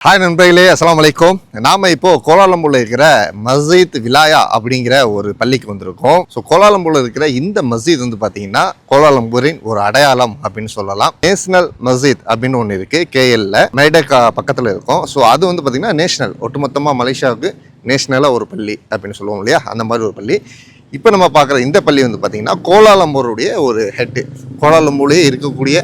Hi நண்பர்களே, அஸ்ஸலாமு அலைக்கும். நாம இப்போ கோலாலம்பூர்ல இருக்கிற மஸ்ஜித் விலாயா அப்படிங்கிற ஒரு பள்ளிக்கு வந்திருக்கோம். ஸோ கோலாலம்பூர்ல இருக்கிற இந்த மஸ்ஜித் வந்து பார்த்தீங்கன்னா கோலாலம்பூரின் ஒரு அடையாளம் அப்படின்னு சொல்லலாம். நேஷனல் மஸ்ஜித் அப்படின்னு ஒன்று இருக்கு, கேஎல்ல மெய்டக்கா பக்கத்தில் இருக்கும். ஸோ அது வந்து பார்த்தீங்கன்னா நேஷனல், ஒட்டுமொத்தமாக மலேசியாவுக்கு நேஷனலாக ஒரு பள்ளி அப்படின்னு சொல்லுவோம் இல்லையா, அந்த மாதிரி ஒரு பள்ளி. இப்போ நம்ம பார்க்குற இந்த பள்ளி வந்து பார்த்தீங்கன்னா கோலாலம்பூருடைய ஒரு ஹெட்டு. கோலாலம்பூர்லேயே இருக்கக்கூடிய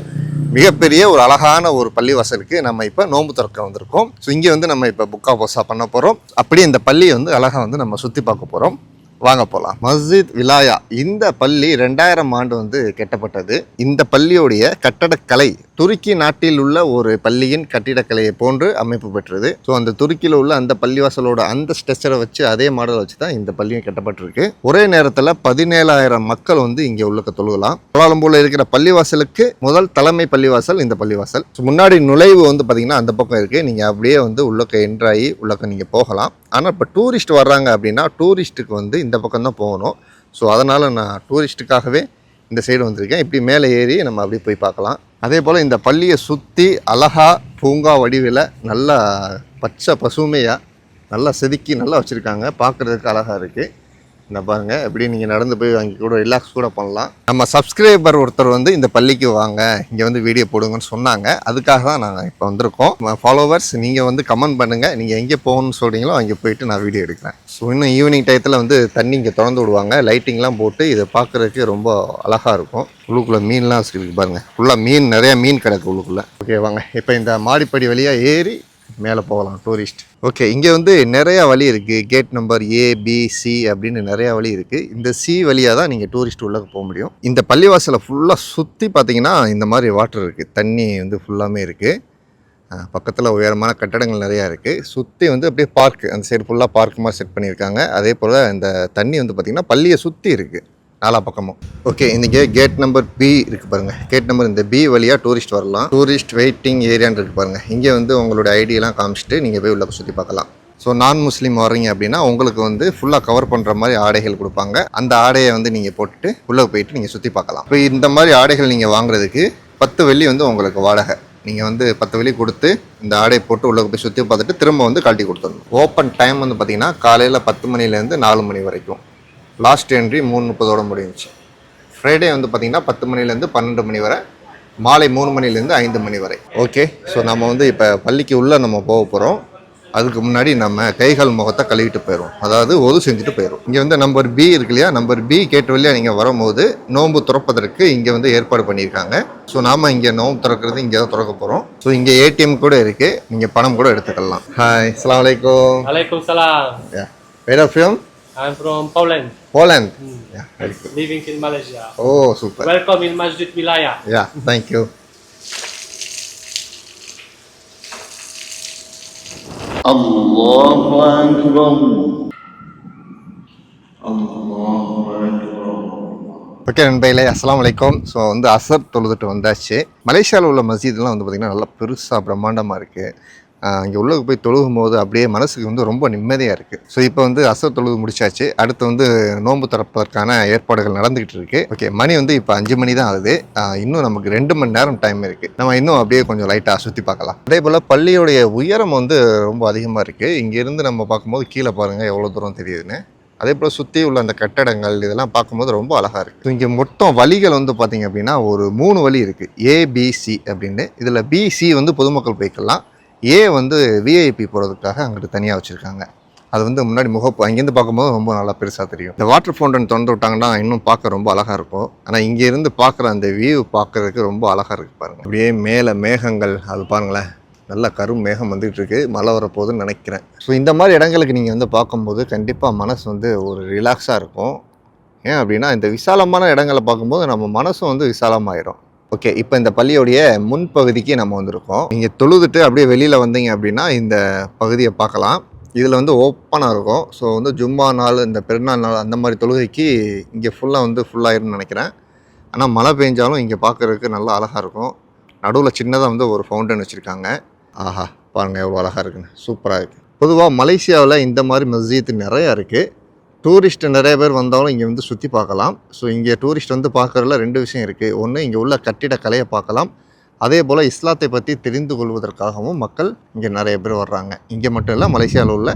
மிகப்பெரிய ஒரு அழகான ஒரு பள்ளிவாசலுக்கு நம்ம இப்போ நோன்பு திறக்க வந்திருக்கோம். ஸோ இங்கே வந்து நம்ம இப்போ புக்கா போசா பண்ண போகிறோம். அப்படியே இந்த பள்ளியை வந்து அழகாக வந்து நம்ம சுற்றி பார்க்க போகிறோம். வாங்க போகலாம். மஸ்ஜித் விலாயா இந்த பள்ளி 2000 ஆண்டு வந்து கட்டப்பட்டது. இந்த பள்ளியுடைய கட்டடக்கலை துருக்கி நாட்டில் உள்ள ஒரு பள்ளியின் கட்டிடக்கலையை போன்று அமைப்பு பெற்றது. ஸோ அந்த துருக்கியில் உள்ள அந்த பள்ளிவாசலோட அந்த ஸ்ட்ரக்சரை வச்சு அதே மாடலை வச்சு தான் இந்த பள்ளியும் கட்டப்பட்டிருக்கு. ஒரே நேரத்தில் 17,000 மக்கள் வந்து இங்கே உள்ளக்க தொழுகலாம். கோலாலம்பூர்ல இருக்கிற பள்ளிவாசலுக்கு முதல் தலைமை பள்ளிவாசல் இந்த பள்ளிவாசல். ஸோ முன்னாடி நுழைவு வந்து பார்த்தீங்கன்னா அந்த பக்கம் இருக்குது. நீங்கள் அப்படியே வந்து உள்ளக்க என்ட்ராகி உள்ளக்க நீங்கள் போகலாம். ஆனால் இப்போ டூரிஸ்ட் வர்றாங்க அப்படின்னா டூரிஸ்ட்டுக்கு வந்து இந்த பக்கம் தான் போகணும். ஸோ அதனால் நான் டூரிஸ்ட்டுக்காகவே இந்த சைடு வந்திருக்கேன். இப்படி மேலே ஏறி நம்ம அப்படி போய் பார்க்கலாம். அதே போல் இந்த பள்ளியை சுற்றி அழகா பூங்கா வடிவில் நல்லா பச்சை பசுமையாக நல்லா செதுக்கி நல்லா வச்சுருக்காங்க. பார்க்குறதுக்கு அழகாக இருக்குது. இந்த பாருங்கள், எப்படி நீங்கள் நடந்து போய் அங்கே கூட ரிலாக்ஸ் கூட பண்ணலாம். நம்ம சப்ஸ்கிரைபர் ஒருத்தர் வந்து இந்த பள்ளிக்கு வாங்க, இங்கே வந்து வீடியோ போடுங்கன்னு சொன்னாங்க. அதுக்காக தான் நாங்கள் இப்போ வந்திருக்கோம். ஃபாலோவர்ஸ் நீங்கள் வந்து கமெண்ட் பண்ணுங்கள், நீங்கள் எங்கே போகணும்னு சொல்கிறீங்களோ அங்கே போயிட்டு நான் வீடியோ எடுக்கிறேன். ஸோ இன்னும் ஈவினிங் டயத்தில் வந்து தண்ணி இங்கே திறந்து விடுவாங்க, லைட்டிங்லாம் போட்டு இதை பார்க்குறதுக்கு ரொம்ப அழகாக இருக்கும். உள்ளுக்குள்ளே மீன்லாம் வச்சுருக்கு பாருங்கள், ஃபுல்லாக மீன், நிறையா மீன் கிடக்கு உள்ளுக்குள்ளே. ஓகே வாங்க, இப்போ இந்த மாடிப்படி வழியாக ஏறி மேலே போகலாம் டூரிஸ்ட். ஓகே, இங்கே வந்து நிறையா வழி இருக்குது. கேட் நம்பர் ABC அப்படின்னு நிறையா வழி இருக்குது. இந்த சி வழியாக தான் நீங்கள் டூரிஸ்ட் உள்ளே போக முடியும். இந்த பள்ளிவாசலை ஃபுல்லாக சுற்றி பார்த்தீங்கன்னா இந்த மாதிரி வாட்டர் இருக்குது, தண்ணி வந்து ஃபுல்லாமே இருக்குது. பக்கத்தில் உயரமான கட்டடங்கள் நிறையா இருக்குது. சுற்றி வந்து அப்படியே பார்க்கு, அந்த சைடு ஃபுல்லாக பார்க் மாதிரி செட் பண்ணியிருக்காங்க. அதே போல் இந்த தண்ணி வந்து பார்த்திங்கன்னா பள்ளியை சுற்றி இருக்குது நாலா பக்கமும். ஓகே, இன்றைக்கி கேட் நம்பர் B இருக்குது பாருங்கள். கேட் நம்பர் இந்த B வழியாக டூரிஸ்ட் வரலாம். டூரிஸ்ட் வெயிட்டிங் ஏரியான்னு இருக்குது பாருங்கள். இங்கே வந்து உங்களோட ஐடியெல்லாம் காமிச்சிட்டு நீங்கள் போய் உள்ள சுற்றி பார்க்கலாம். ஸோ நான் முஸ்லீம் வர்றீங்க அப்படின்னா உங்களுக்கு வந்து ஃபுல்லாக கவர் பண்ணுற மாதிரி ஆடைகள் கொடுப்பாங்க. அந்த ஆடையை வந்து நீங்கள் போட்டுட்டு உள்ளே போயிட்டு நீங்கள் சுற்றி பார்க்கலாம். இப்போ இந்த மாதிரி ஆடைகள் நீங்கள் வாங்குறதுக்கு 10 வெள்ளி வந்து உங்களுக்கு வாடகை. நீங்கள் வந்து 10 வெள்ளி கொடுத்து இந்த ஆடையை போட்டு உள்ளே போய் சுற்றி பார்த்துட்டு திரும்ப வந்து கழட்டி கொடுத்துடணும். ஓப்பன் டைம் வந்து பார்த்திங்கன்னா காலையில் 10 மணிலேருந்து 4 மணி வரைக்கும். லாஸ்ட் என்ட்ரி 3:30 முடிஞ்சிச்சு. ஃப்ரைடே வந்து பார்த்திங்கன்னா 10 மணிலேருந்து 12 மணி வரை, மாலை 3 மணிலேருந்து 5 மணி வரை. ஓகே, ஸோ நம்ம வந்து இப்போ பள்ளிக்கு உள்ளே நம்ம போக போகிறோம். அதுக்கு முன்னாடி நம்ம கைகால் முகத்தை கழுவிட்டு போயிடும், அதாவது ஒது செஞ்சுட்டு போயிடும். இங்கே வந்து நம்பர் B இருக்கு இல்லையா, நம்பர் B கேட்டு வழியாக நீங்கள் வரும்போது நோன்பு திறப்பதற்கு இங்கே வந்து ஏற்பாடு பண்ணியிருக்காங்க. ஸோ நாம் இங்கே நோன்பு திறக்கிறது இங்கே தான் திறக்க போகிறோம். ஸோ இங்கே ATM கூட இருக்குது, நீங்கள் பணம் கூட எடுத்துக்கலாம். ஹாய், அஸ்ஸலாமு அலைக்கும். Alaikum salam. Where are you from? I'm from Poland. Poland. Yeah, very good. Living in Malaysia. Oh, super. Welcome in Masjid Wilaya. Yeah, thank you. Allahu Akbar. Allahu Akbar. Okay நண்பர்களே, அஸ்ஸலாமு அலைக்கும். So வந்து அசர் தொழுதுட்டு வந்தாச்சு. மலேசியாவில் உள்ள மஸ்ஜித்லாம் வந்து பார்த்திங்கன்னா நல்லா பெருசாக பிரம்மாண்டமாக இருக்குது. இங்கே உள்ளே போய் தொழுகும் போது அப்படியே மனசுக்கு வந்து ரொம்ப நிம்மதியாக இருக்குது. ஸோ இப்போ வந்து அசர் தொழுது முடிச்சாச்சு. அடுத்து வந்து நோன்பு திறப்பதற்கான ஏற்பாடுகள் நடந்துக்கிட்டு இருக்குது. ஓகே, மணி வந்து இப்போ 5 மணி தான் ஆகுது. இன்னும் நமக்கு 2 மணி நேரம் டைம் இருக்குது. நம்ம இன்னும் அப்படியே கொஞ்சம் லைட்டாக சுற்றி பார்க்கலாம். அதே போல் பள்ளியோடைய உயரம் வந்து ரொம்ப அதிகமாக இருக்குது. இங்கேருந்து நம்ம பார்க்கும்போது கீழே பாருங்கள் எவ்வளோ தூரம் தெரியுதுன்னு. அதே போல் சுற்றி உள்ள அந்த கட்டடங்கள் இதெல்லாம் பார்க்கும்போது ரொம்ப அழகாக இருக்குது. இங்கே மொத்தம் வழிகள் வந்து பார்த்திங்க அப்படின்னா ஒரு 3 வழி இருக்குது, ABC அப்படின்னு. இதில் BC வந்து பொதுமக்கள் போய்க்கலாம், A வந்து VIP போகிறதுக்காக அங்கிட்டு தனியாக வச்சுருக்காங்க. அது வந்து முன்னாடி முகப்பு அங்கேருந்து பார்க்கும்போது ரொம்ப நல்லா பெருசாக தெரியும். இந்த வாட்டர் ஃபவுண்டன் திறந்து விட்டாங்கன்னா இன்னும் பார்க்க ரொம்ப அழகாக இருக்கும். ஆனால் இங்கேருந்து பார்க்குற அந்த வியூ பார்க்குறதுக்கு ரொம்ப அழகாக இருக்குது பாருங்கள். அப்படியே மேலே மேகங்கள், அது பாருங்களேன், நல்லா கரும் மேகம் வந்துகிட்டு இருக்கு, மழை வரப்போகுதுன்னு நினைக்கிறேன். ஸோ இந்த மாதிரி இடங்களுக்கு நீங்கள் வந்து பார்க்கும்போது கண்டிப்பாக மனசு வந்து ஒரு ரிலாக்ஸாக இருக்கும். ஏன் அப்படின்னா இந்த விசாலமான இடங்களை பார்க்கும்போது நம்ம மனசும் வந்து விசாலமாயிரும். ஓகே, இப்போ இந்த பள்ளியோடைய முன்பகுதிக்கு நம்ம வந்திருக்கோம். நீங்கள் தொழுதுட்டு அப்படியே வெளியில் வந்தீங்க அப்படின்னா இந்த பகுதியை பார்க்கலாம். இதில் வந்து ஓப்பனாக இருக்கும். ஸோ வந்து ஜும்மா நாள், இந்த பெருநாள் நாள், அந்த மாதிரி தொழுகைக்கு இங்கே ஃபுல்லாகிருன்னு நினைக்கிறேன். ஆனால் மழை பெஞ்சாலும் இங்கே பார்க்குறதுக்கு நல்லா அழகாக இருக்கும். நடுவில் சின்னதாக வந்து ஒரு ஃபவுண்டன் வச்சுருக்காங்க. ஆஹா, பாருங்கள் எவ்வளோ அழகாக இருக்குன்னு, சூப்பராக இருக்குது. பொதுவாக மலேசியாவில் இந்த மாதிரி மஸ்ஜித் நிறையா இருக்குது. டூரிஸ்ட் நிறைய பேர் வந்தாலும் இங்கே வந்து சுற்றி பார்க்கலாம். ஸோ இங்கே டூரிஸ்ட் வந்து பார்க்குறதுல 2 விஷயம் இருக்குது. ஒன்று, இங்கே உள்ள கட்டிட கலையை பார்க்கலாம். அதே போல் இஸ்லாத்தை பற்றி தெரிந்து கொள்வதற்காகவும் மக்கள் இங்கே நிறைய பேர் வர்றாங்க. இங்கே மட்டும் இல்லை, மலேசியாவில் உள்ள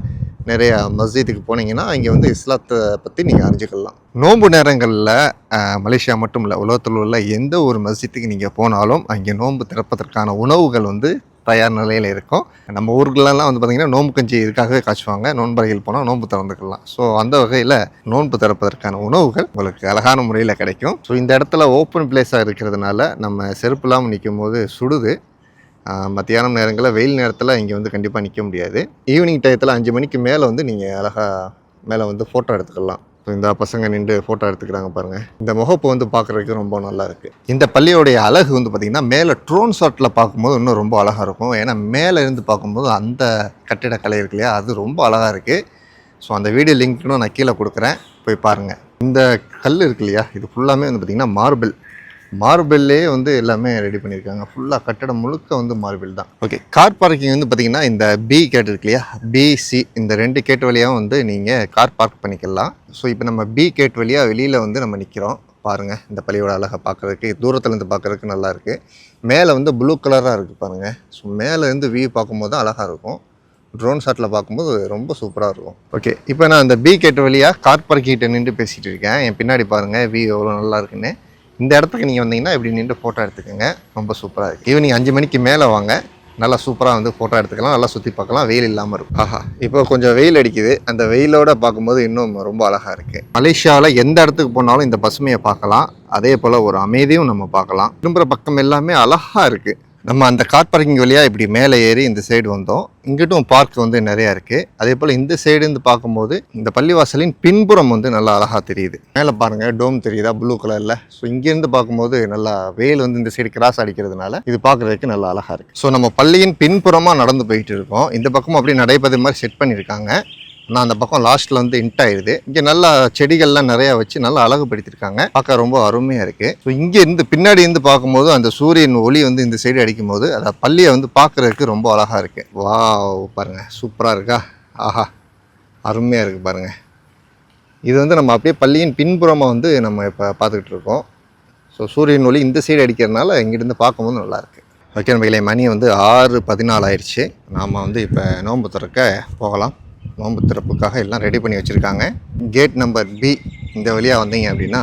நிறைய மஸ்ஜிதுக்கு போனீங்கன்னா இங்கே வந்து இஸ்லாத்தை பற்றி நீங்கள் அறிஞ்சிக்கலாம். நோன்பு நேரங்களில் மலேசியா மட்டும் இல்லை, உலகத்தில் உள்ள எந்த ஒரு மஸ்ஜித்துக்கு நீங்கள் போனாலும் அங்கே நோன்பு திறப்பதற்கான உணவுகள் வந்து தயார் நிலையில் இருக்கும். நம்ம ஊர்களெல்லாம் வந்து பார்த்திங்கன்னா நோன்பு கஞ்சி இதுக்காகவே காய்ச்சுவாங்க. நோன்பறைகள் போனால் நோன்பு திறந்துக்கலாம். ஸோ அந்த வகையில் நோன்பு திறப்பதற்கான உணவுகள் உங்களுக்கு அழகான முறையில் கிடைக்கும். ஸோ இந்த இடத்துல ஓப்பன் பிளேஸாக இருக்கிறதுனால நம்ம செருப்பு இல்லாமல் நிற்கும் போது சுடுது. மத்தியானம் நேரங்களில் வெயில் நேரத்தில் இங்கே வந்து கண்டிப்பாக நிற்க முடியாது. ஈவினிங் டயத்தில் 5 மணிக்கு மேலே வந்து நீங்கள் அழகாக மேலே வந்து ஃபோட்டோ எடுத்துக்கலாம். ஸோ இந்த பசங்க நின்று ஃபோட்டோ எடுத்துக்கிறாங்க பாருங்கள். இந்த முகப்பு வந்து பார்க்குறதுக்கு ரொம்ப நல்லா இருக்குது. இந்த பள்ளியோடைய அழகு வந்து பார்த்திங்கன்னா மேலே ட்ரோன் ஷாட்டில் பார்க்கும்போது இன்னும் ரொம்ப அழகாக இருக்கும். ஏன்னா மேலே இருந்து பார்க்கும்போது அந்த கட்டிடக்கலை இருக்கு இல்லையா, அது ரொம்ப அழகாக இருக்குது. ஸோ அந்த வீடியோ லிங்க்னும் நான் கீழே கொடுக்குறேன், போய் பாருங்கள். இந்த கல் இருக்கு இல்லையா, இது ஃபுல்லாமே வந்து பார்த்திங்கன்னா மார்பிள்லே வந்து எல்லாமே ரெடி பண்ணியிருக்காங்க. ஃபுல்லாக கட்டடம் முழுக்க வந்து மார்பிள் தான். ஓகே, கார் பார்க்கிங் வந்து பார்த்திங்கன்னா இந்த பி கேட் இருக்கு இல்லையா, பிசி, இந்த 2 கேட் வழியாக வந்து நீங்கள் கார் பார்க் பண்ணிக்கலாம். ஸோ இப்போ நம்ம பி கேட் வழியாக வெளியில் வந்து நம்ம நிற்கிறோம். பாருங்கள், இந்த பள்ளியோட அழகை பார்க்குறதுக்கு தூரத்துலேருந்து பார்க்குறதுக்கு நல்லாயிருக்கு. மேலே வந்து ப்ளூ கலராக இருக்குது பாருங்கள். ஸோ மேலேருந்து வியூ பார்க்கும்போது தான் அழகாக இருக்கும். ட்ரோன் ஷாட்டில் பார்க்கும்போது ரொம்ப சூப்பராக இருக்கும். ஓகே, இப்போ நான் அந்த பி கேட் வழியாக கார் பார்க்கிட்ட நின்று பேசிகிட்டு இருக்கேன். என் பின்னாடி பாருங்கள் வியூ எவ்வளோ நல்லா இருக்குன்னு. இந்த இடத்துக்கு நீங்கள் வந்தீங்கன்னா இப்படி நின்று ஃபோட்டோ எடுத்துக்கோங்க, ரொம்ப சூப்பராக இருக்குது. ஈவினிங் 5 மணிக்கு மேலே வாங்க, நல்லா சூப்பராக வந்து ஃபோட்டோ எடுத்துக்கலாம், நல்லா சுற்றி பார்க்கலாம், வெயில் இல்லாமல் இருக்கும். ஆஹா, இப்போ கொஞ்சம் வெயில் அடிக்குது. அந்த வெயிலோடு பார்க்கும்போது இன்னும் ரொம்ப அழகாக இருக்குது. மலேசியாவில் எந்த இடத்துக்கு போனாலும் இந்த பசுமையை பார்க்கலாம். அதே போல் ஒரு அமைதியும் நம்ம பார்க்கலாம். திரும்புகிற பக்கம் எல்லாமே அழகாக இருக்குது. நம்ம அந்த கார் பார்க்கிங் வழியாக இப்படி மேலே ஏறி இந்த சைடு வந்தோம். இங்கிட்டும் பார்க் வந்து நிறையா இருக்குது. அதே போல் இந்த சைடு இருந்து பார்க்கும்போது இந்த பள்ளிவாசலின் பின்புறம் வந்து நல்லா அழகாக தெரியுது. மேலே பாருங்கள், டோம் தெரியுதா ப்ளூ கலரில். ஸோ இங்கேருந்து பார்க்கும்போது நல்லா வெயில் வந்து இந்த சைடு கிராஸ் அடிக்கிறதுனால இது பார்க்குறதுக்கு நல்லா அழகாக இருக்குது. ஸோ நம்ம பள்ளியின் பின்புறமாக நடந்து போயிட்டு இருக்கோம். இந்த பக்கமும் அப்படியே நடைபெற மாதிரி செட் பண்ணியிருக்காங்க. நான் அந்த பக்கம் லாஸ்ட்டில் வந்து இன்ட் ஆயிடுது. இங்கே நல்லா செடிகள்லாம் நிறையா வச்சு நல்லா அழகுபடுத்தியிருக்காங்க. பார்க்க ரொம்ப அருமையாக இருக்குது. ஸோ இங்கே இருந்து பின்னாடி இருந்து பார்க்கும்போது அந்த சூரியன் ஒளி வந்து இந்த சைடு அடிக்கும்போது அந்த பள்ளியை வந்து பார்க்குறதுக்கு ரொம்ப அழகாக இருக்குது. வா பாருங்கள், சூப்பராக இருக்கா? ஆஹா, அருமையாக இருக்குது பாருங்கள். இது வந்து நம்ம அப்படியே பள்ளியின் பின்புறமாக வந்து நம்ம இப்போ பார்த்துக்கிட்டு இருக்கோம். ஸோ சூரியன் ஒளி இந்த சைடு அடிக்கிறதுனால இங்கிருந்து பார்க்கும்போது நல்லாயிருக்கு. ஓகே நண்பர்களே, மணி வந்து 6:14 ஆயிடுச்சு. நாம் வந்து இப்போ நோன்பு திறக்க போகலாம். நோன்பு திறப்புக்காக எல்லாம் ரெடி பண்ணி வச்சுருக்காங்க. கேட் நம்பர் பி இந்த வழியாக வந்தீங்க அப்படின்னா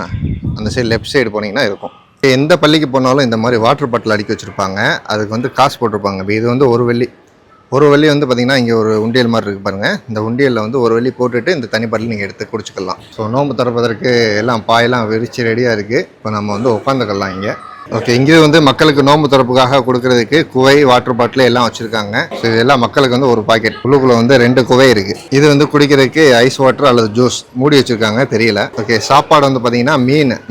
அந்த சைடு லெஃப்ட் சைடு போனீங்கன்னா இருக்கும். எந்த பள்ளிக்கு போனாலும் இந்த மாதிரி வாட்டர் பாட்டில் அடுக்கி வச்சுருப்பாங்க. அதுக்கு வந்து காசு போட்டிருப்பாங்க. இது வந்து ஒரு வெள்ளி வந்து பார்த்திங்கன்னா இங்கே ஒரு உண்டியல் மாதிரி இருக்குது பாருங்கள். இந்த உண்டியலில் வந்து ஒரு வெள்ளி போட்டுட்டு இந்த தனி பாட்டில் நீங்கள் எடுத்து குடிச்சிக்கலாம். ஸோ நோன்பு திறப்பதற்கு எல்லாம் பாயெல்லாம் விரித்து ரெடியாக இருக்குது. இப்போ நம்ம வந்து உட்காந்துக்கலாம் இங்கே. ஓகே, இங்கே வந்து மக்களுக்கு நோன்பு திறப்புக்காக கொடுக்கறதுக்கு குவை, வாட்டர் பாட்டில் எல்லாம் வச்சுருக்காங்க. ஸோ இதெல்லாம் மக்களுக்கு வந்து ஒரு பாக்கெட். உள்ளுக்குள்ளே வந்து 2 குவை இருக்குது. இது வந்து குடிக்கிறதுக்கு ஐஸ் வாட்டர் அல்லது ஜூஸ் மூடி வச்சுருக்காங்க, தெரியல. ஓகே, சாப்பாடு வந்து பார்த்திங்கன்னா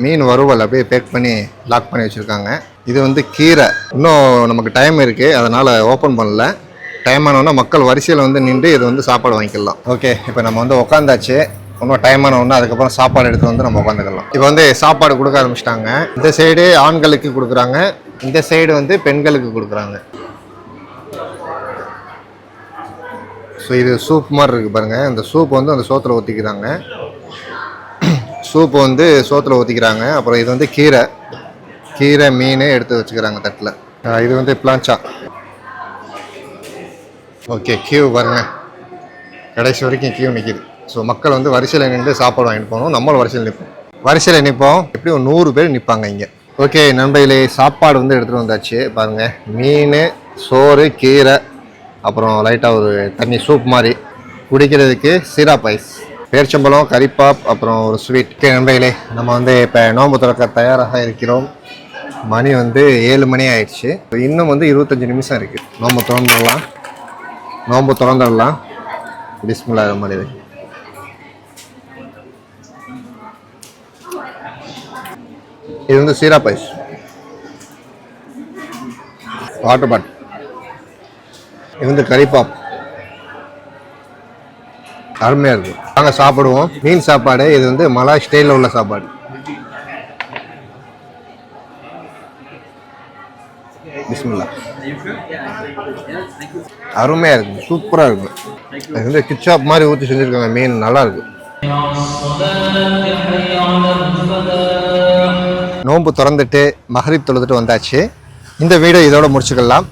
மீன் வறுவல் அப்படியே பேக் பண்ணி லாக் பண்ணி வச்சுருக்காங்க. இது வந்து கீரை. இன்னும் நமக்கு டைம் இருக்குது, அதனால் ஓப்பன் பண்ணல. டைம் ஆனோன்னா மக்கள் வரிசையில் வந்து நின்று இது வந்து சாப்பாடு வாங்கிக்கலாம். ஓகே, இப்போ நம்ம வந்து உட்காந்தாச்சு. இன்னும் டைம் ஆனோன்னா அதுக்கப்புறம் சாப்பாடு எடுத்து வந்து நம்ம உட்காந்துக்கலாம். இப்போ வந்து சாப்பாடு கொடுக்க ஆரம்பிச்சிட்டாங்க. இந்த சைடு ஆண்களுக்கு கொடுக்குறாங்க, இந்த சைடு வந்து பெண்களுக்கு கொடுக்குறாங்க. ஸோ இது சூப் மாதிரி இருக்குது பாருங்கள். இந்த சூப் வந்து அந்த சோத்தில் ஊற்றிக்கிறாங்க. சூப்பு வந்து சோத்தில் ஊற்றிக்கிறாங்க. அப்புறம் இது வந்து கீரை மீன் எடுத்து வச்சுக்கிறாங்க தட்டில். இது வந்து பிளான்ச்சா. ஓகே, கியூ பாருங்கள், கடைசி வரைக்கும் கியூ நிற்கிது. ஸோ மக்கள் வந்து வரிசையில் நின்று சாப்பாடு வாங்கிட்டு போகணும். நம்மளும் வரிசையில் நிற்போம். எப்படி ஒரு 100 பேர் நிற்பாங்க இங்கே. ஓகே நண்பர்களே, சாப்பாடு வந்து எடுத்துகிட்டு வந்தாச்சு. பாருங்கள், மீன், சோறு, கீரை, அப்புறம் லைட்டாக ஒரு தண்ணி சூப் மாதிரி. குடிக்கிறதுக்கு சிராப் ஐஸ், பேரிச்சம்பழம், கறிப்பாப், அப்புறம் ஒரு ஸ்வீட். ஓகே நண்பர்களே, நம்ம வந்து இப்போ நோன்பு திறக்க தயாராக இருக்கிறோம். மணி வந்து 7 மணி ஆயிடுச்சு. இன்னும் வந்து 25 நிமிஷம் இருக்குது. நோன்பு திறந்துடலாம். பிஸ்மில்லாஹ் ரஹ்மான் ரஹீம். இது வந்து சிராப் ஐஸ், வாட்டர் பாட்டில். இது வந்து கறிப்பாப், அருமையாக இருக்கும். நாங்கள் சாப்பிடுவோம் மீன் சாப்பாடு. இது வந்து மலாய் ஸ்டைலில் உள்ள சாப்பாடு. பிஸ்மில்லாஹ். அருமையாக இருக்கும், சூப்பராக இருக்கும். இது வந்து கிச்சாப் மாதிரி ஊற்றி செஞ்சுருக்காங்க. மீன் நல்லா இருக்கும். நோன்பு திறந்துட்டு மஹ்ரிப் தொழுதுட்டு வந்தாச்சு. இந்த வீடியோ இதோட முடிச்சுக்கலாம்.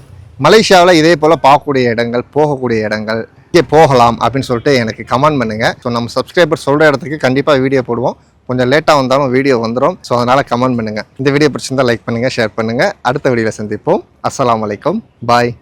மலேசியாவில் இதே போல் பார்க்கக்கூடிய இடங்கள், போகக்கூடிய இடங்கள், இங்கே போகலாம் அப்படின்னு சொல்லிட்டு எனக்கு கமெண்ட் பண்ணுங்கள். ஸோ நம்ம சப்ஸ்கிரைபர் சொல்கிற இடத்துக்கு கண்டிப்பாக வீடியோ போடுவோம். கொஞ்சம் லேட்டாக வந்தாலும் வீடியோ வந்துடும். ஸோ அதனால் கமெண்ட் பண்ணுங்கள். இந்த வீடியோ பிடிச்சிருந்தால் லைக் பண்ணுங்கள், ஷேர் பண்ணுங்கள். அடுத்த வீடியோவில் சந்திப்போம். அஸ்ஸலாமு அலைக்கும். பாய்.